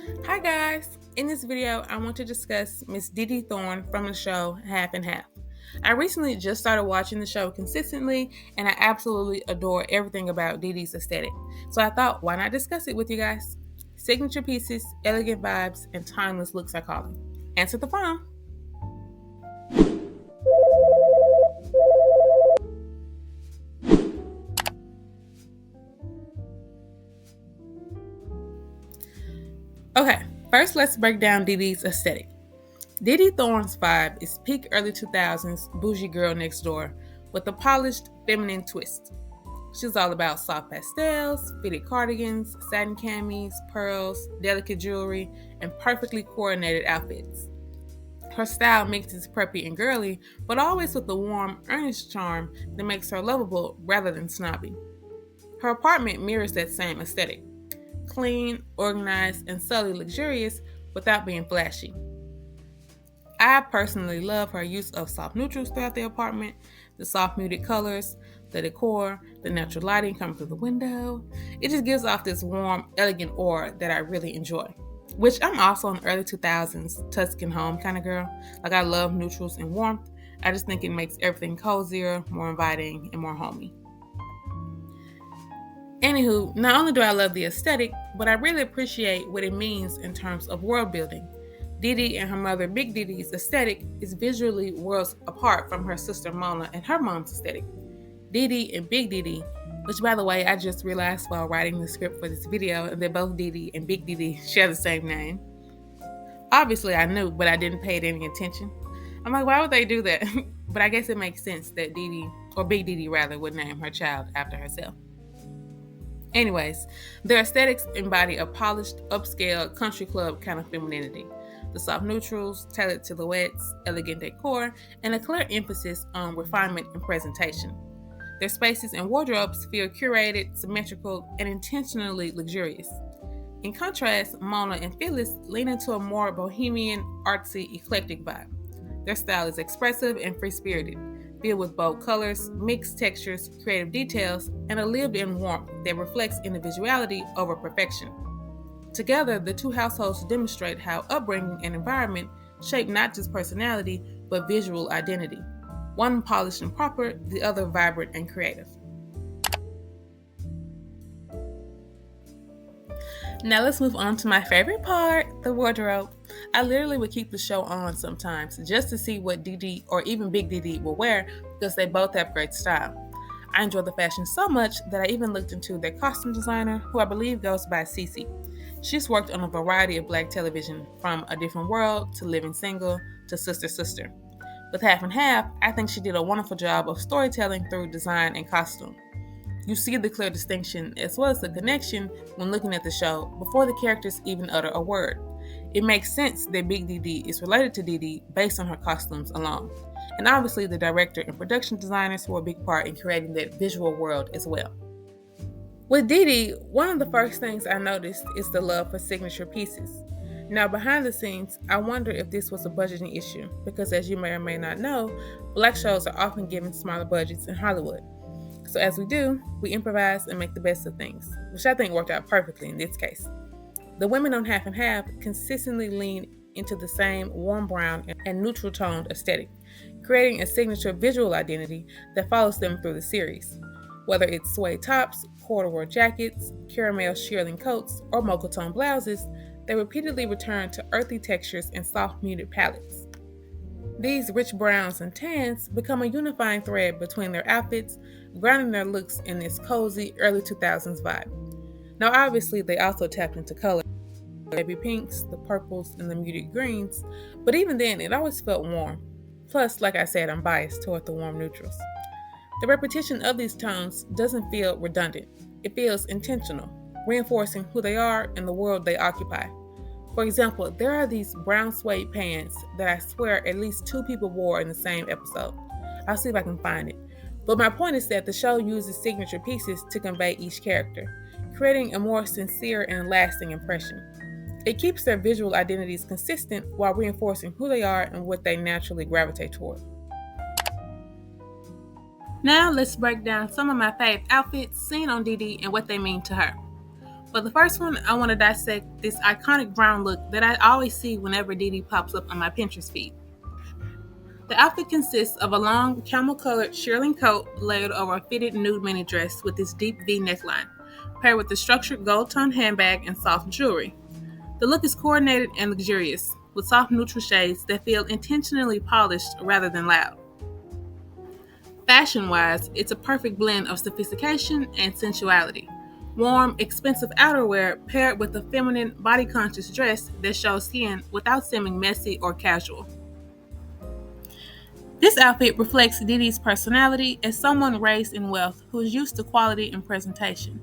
Hi guys! In this video, I want to discuss Miss Dee Dee Thorne from the show Half and Half. I recently just started watching the show consistently, and I absolutely adore everything about Dee Dee's aesthetic. So I thought, why not discuss it with you guys? Signature pieces, elegant vibes, and timeless looks I call them. Answer the phone. Okay, first let's break down Dee Dee's aesthetic. Dee Dee Thorne's vibe is peak early 2000s bougie girl next door with a polished feminine twist. She's all about soft pastels, fitted cardigans, satin camis, pearls, delicate jewelry, and perfectly coordinated outfits. Her style mixes preppy and girly, but always with a warm, earnest charm that makes her lovable rather than snobby. Her apartment mirrors that same aesthetic: clean, organized, and subtly luxurious without being flashy. I personally love her use of soft neutrals throughout the apartment, the soft muted colors, the decor, the natural lighting coming through the window. It just gives off this warm, elegant aura that I really enjoy. Which I'm also an early 2000s Tuscan home kind of girl. Like, I love neutrals and warmth. I just think it makes everything cozier, more inviting, and more homey. Anywho, not only do I love the aesthetic, but I really appreciate what it means in terms of world building. Dee Dee and her mother Big Dee Dee's aesthetic is visually worlds apart from her sister Mona and her mom's aesthetic. Dee Dee and Big Dee Dee, which by the way I just realized while writing the script for this video that both Dee Dee and Big Dee Dee share the same name. Obviously I knew, but I didn't pay it any attention. I'm like, why would they do that? But I guess it makes sense that Dee Dee, or Big Dee Dee rather, would name her child after herself. Anyways, their aesthetics embody a polished, upscale country club kind of femininity. The soft neutrals, tailored silhouettes, elegant decor, and a clear emphasis on refinement and presentation. Their spaces and wardrobes feel curated, symmetrical, and intentionally luxurious. In contrast, Mona and Phyllis lean into a more bohemian, artsy, eclectic vibe. Their style is expressive and free-spirited, filled with bold colors, mixed textures, creative details, and a lived-in warmth that reflects individuality over perfection. Together, the two households demonstrate how upbringing and environment shape not just personality, but visual identity. One polished and proper, the other vibrant and creative. Now let's move on to my favorite part, the wardrobe. I literally would keep the show on sometimes just to see what Dee Dee or even Big Dee Dee will wear because they both have great style. I enjoy the fashion so much that I even looked into their costume designer, who I believe goes by Ceci. She's worked on a variety of black television, from A Different World to Living Single to Sister Sister. With Half and Half, I think she did a wonderful job of storytelling through design and costume. You see the clear distinction as well as the connection when looking at the show before the characters even utter a word. It makes sense that Big Dee Dee is related to Dee Dee based on her costumes alone. And obviously the director and production designers were a big part in creating that visual world as well. With Dee Dee, one of the first things I noticed is the love for signature pieces. Now, behind the scenes, I wonder if this was a budgeting issue, because as you may or may not know, black shows are often given smaller budgets in Hollywood. So as we do, we improvise and make the best of things, which I think worked out perfectly in this case. The women on Half and Half consistently lean into the same warm brown and neutral toned aesthetic, creating a signature visual identity that follows them through the series. Whether it's suede tops, corduroy jackets, caramel shearling coats, or mocha tone blouses, they repeatedly return to earthy textures and soft muted palettes. These rich browns and tans become a unifying thread between their outfits, grounding their looks in this cozy early 2000s vibe. Now obviously they also tapped into color, the baby pinks, the purples, and the muted greens, but even then it always felt warm. Plus, like I said, I'm biased toward the warm neutrals. The repetition of these tones doesn't feel redundant. It feels intentional, reinforcing who they are and the world they occupy. For example, there are these brown suede pants that I swear at least 2 people wore in the same episode. I'll see if I can find it. But my point is that the show uses signature pieces to convey each character, creating a more sincere and lasting impression. It keeps their visual identities consistent while reinforcing who they are and what they naturally gravitate toward. Now let's break down some of my fave outfits seen on Dee Dee and what they mean to her. For the first one, I want to dissect this iconic brown look that I always see whenever Dee Dee pops up on my Pinterest feed. The outfit consists of a long camel-colored shearling coat layered over a fitted nude mini dress with this deep V neckline, paired with a structured gold-toned handbag and soft jewelry. The look is coordinated and luxurious, with soft neutral shades that feel intentionally polished rather than loud. Fashion-wise, it's a perfect blend of sophistication and sensuality. Warm, expensive outerwear paired with a feminine, body-conscious dress that shows skin without seeming messy or casual. This outfit reflects Dee Dee's personality as someone raised in wealth who is used to quality and presentation.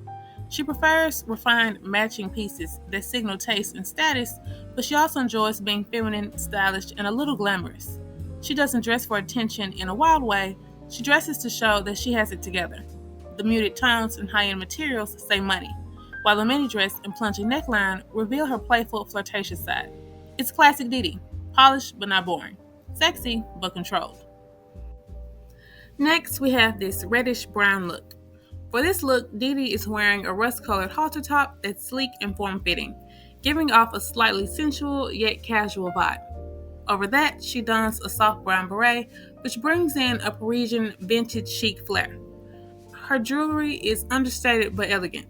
She prefers refined matching pieces that signal taste and status, but she also enjoys being feminine, stylish, and a little glamorous. She doesn't dress for attention in a wild way, she dresses to show that she has it together. The muted tones and high-end materials say money, while the mini dress and plunging neckline reveal her playful, flirtatious side. It's classic Dee Dee, polished but not boring, sexy but controlled. Next, we have this reddish-brown look. For this look, Dee Dee is wearing a rust-colored halter top that's sleek and form-fitting, giving off a slightly sensual yet casual vibe. Over that, she dons a soft brown beret, which brings in a Parisian vintage chic flair. Her jewelry is understated but elegant,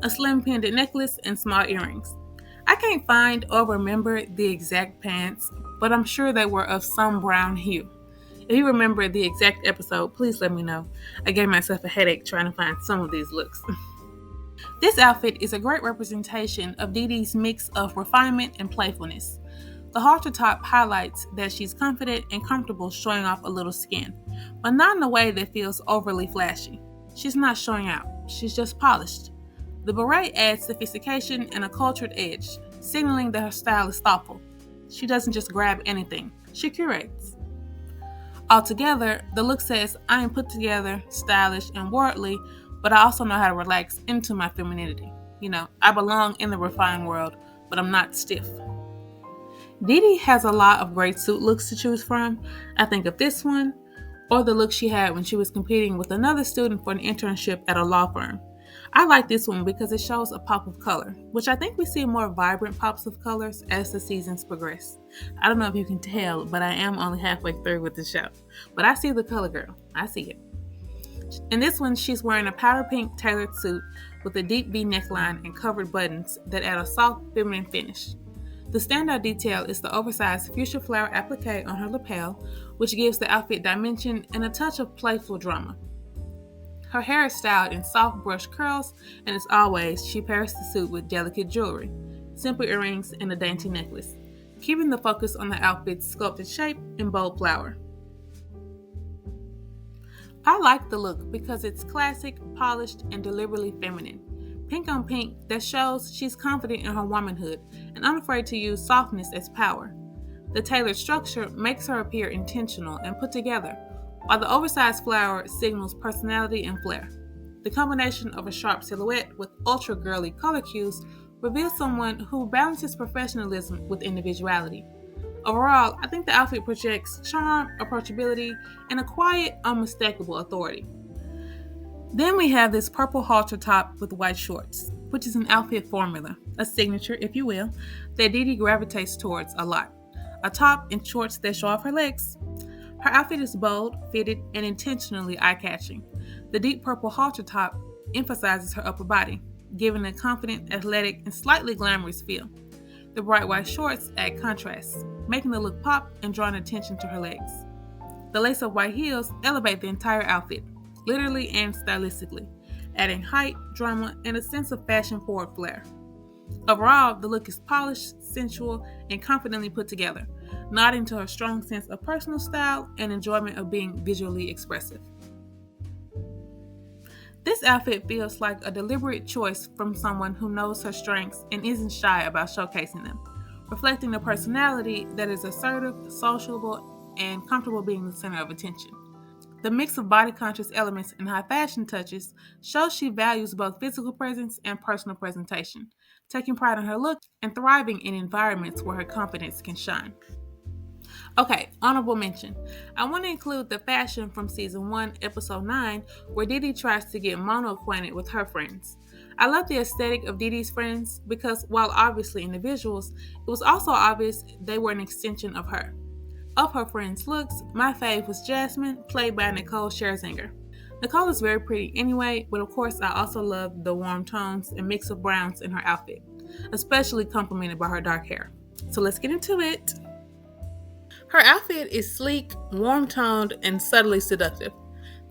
a slim pendant necklace and small earrings. I can't find or remember the exact pants, but I'm sure they were of some brown hue. If you remember the exact episode, please let me know. I gave myself a headache trying to find some of these looks. This outfit is a great representation of Dee Dee's mix of refinement and playfulness. The halter top highlights that she's confident and comfortable showing off a little skin, but not in a way that feels overly flashy. She's not showing out, she's just polished. The beret adds sophistication and a cultured edge, signaling that her style is thoughtful. She doesn't just grab anything, she curates. Altogether, the look says, I am put together, stylish, and worldly, but I also know how to relax into my femininity. I belong in the refined world, but I'm not stiff. Dee Dee has a lot of great suit looks to choose from. I think of this one, or the look she had when she was competing with another student for an internship at a law firm. I like this one because it shows a pop of color, which I think we see more vibrant pops of colors as the seasons progress. I don't know if you can tell, but I am only halfway through with the show. But I see the color girl. I see it. In this one, she's wearing a powder pink tailored suit with a deep V neckline and covered buttons that add a soft, feminine finish. The standout detail is the oversized fuchsia flower applique on her lapel, which gives the outfit dimension and a touch of playful drama. Her hair is styled in soft brush curls, and as always, she pairs the suit with delicate jewelry, simple earrings, and a dainty necklace, keeping the focus on the outfit's sculpted shape and bold flower. I like the look because it's classic, polished, and deliberately feminine. Pink on pink that shows she's confident in her womanhood and unafraid to use softness as power. The tailored structure makes her appear intentional and put together, while the oversized flower signals personality and flair. The combination of a sharp silhouette with ultra-girly color cues reveals someone who balances professionalism with individuality. Overall, I think the outfit projects charm, approachability, and a quiet, unmistakable authority. Then we have this purple halter top with white shorts, which is an outfit formula, a signature, if you will, that Dee Dee gravitates towards a lot. A top and shorts that show off her legs. Her outfit is bold, fitted, and intentionally eye-catching. The deep purple halter top emphasizes her upper body, giving a confident, athletic, and slightly glamorous feel. The bright white shorts add contrast, making the look pop and drawing attention to her legs. The lace-up white heels elevate the entire outfit, literally and stylistically, adding height, drama, and a sense of fashion-forward flair. Overall, the look is polished, sensual, and confidently put together, nodding to her strong sense of personal style and enjoyment of being visually expressive. This outfit feels like a deliberate choice from someone who knows her strengths and isn't shy about showcasing them, reflecting a personality that is assertive, sociable, and comfortable being the center of attention. The mix of body-conscious elements and high-fashion touches shows she values both physical presence and personal presentation, taking pride in her look and thriving in environments where her confidence can shine. Okay, honorable mention. I want to include the fashion from Season 1, Episode 9, where Dee Dee tries to get Mono acquainted with her friends. I love the aesthetic of Dee Dee's friends because while obviously individuals, it was also obvious they were an extension of her. Of her friends' looks, my fave was Jasmine, played by Nicole Scherzinger. Nicole is very pretty anyway, but of course I also love the warm tones and mix of browns in her outfit, especially complemented by her dark hair. So let's get into it. Her outfit is sleek, warm-toned, and subtly seductive.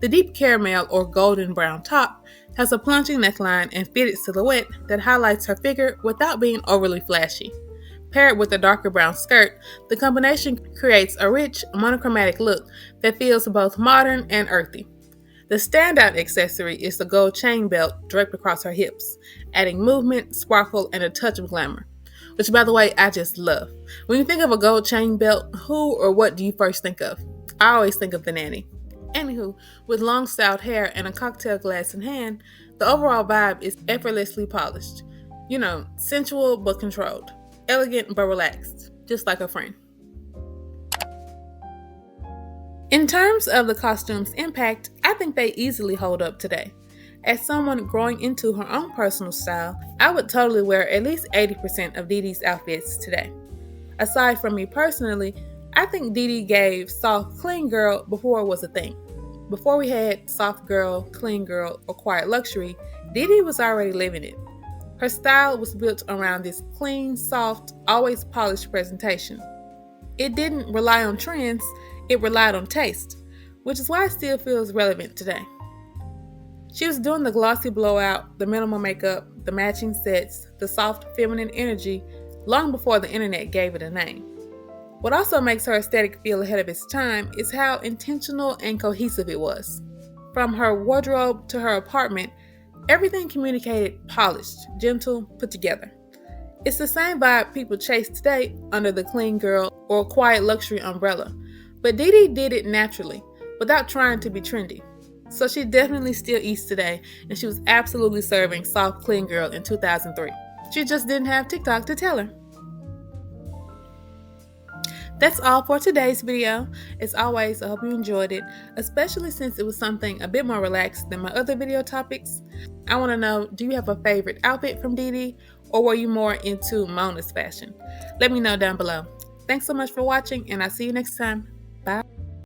The deep caramel or golden brown top has a plunging neckline and fitted silhouette that highlights her figure without being overly flashy. Paired with a darker brown skirt, the combination creates a rich, monochromatic look that feels both modern and earthy. The standout accessory is the gold chain belt draped across her hips, adding movement, sparkle, and a touch of glamour. Which, by the way, I just love. When you think of a gold chain belt, who or what do you first think of? I always think of the nanny. Anywho, with long styled hair and a cocktail glass in hand, the overall vibe is effortlessly polished. You know, sensual but controlled, elegant but relaxed, just like a friend. In terms of the costume's impact, I think they easily hold up today. As someone growing into her own personal style, I would totally wear at least 80% of Dee Dee's outfits today. Aside from me personally, I think Dee Dee gave soft, clean girl before it was a thing. Before we had soft girl, clean girl, or quiet luxury, Dee Dee was already living it. Her style was built around this clean, soft, always polished presentation. It didn't rely on trends, it relied on taste, which is why it still feels relevant today. She was doing the glossy blowout, the minimal makeup, the matching sets, the soft feminine energy long before the internet gave it a name. What also makes her aesthetic feel ahead of its time is how intentional and cohesive it was. From her wardrobe to her apartment, everything communicated polished, gentle, put together. It's the same vibe people chase today under the clean girl or quiet luxury umbrella, but Dee Dee did it naturally, without trying to be trendy. So she definitely still eats today, and she was absolutely serving soft clean girl in 2003. She just didn't have TikTok to tell her. That's all for today's video. As always, I hope you enjoyed it, especially since it was something a bit more relaxed than my other video topics. I want to know, do you have a favorite outfit from Dee Dee, or were you more into Mona's fashion? Let me know down below. Thanks so much for watching, and I'll see you next time. Bye.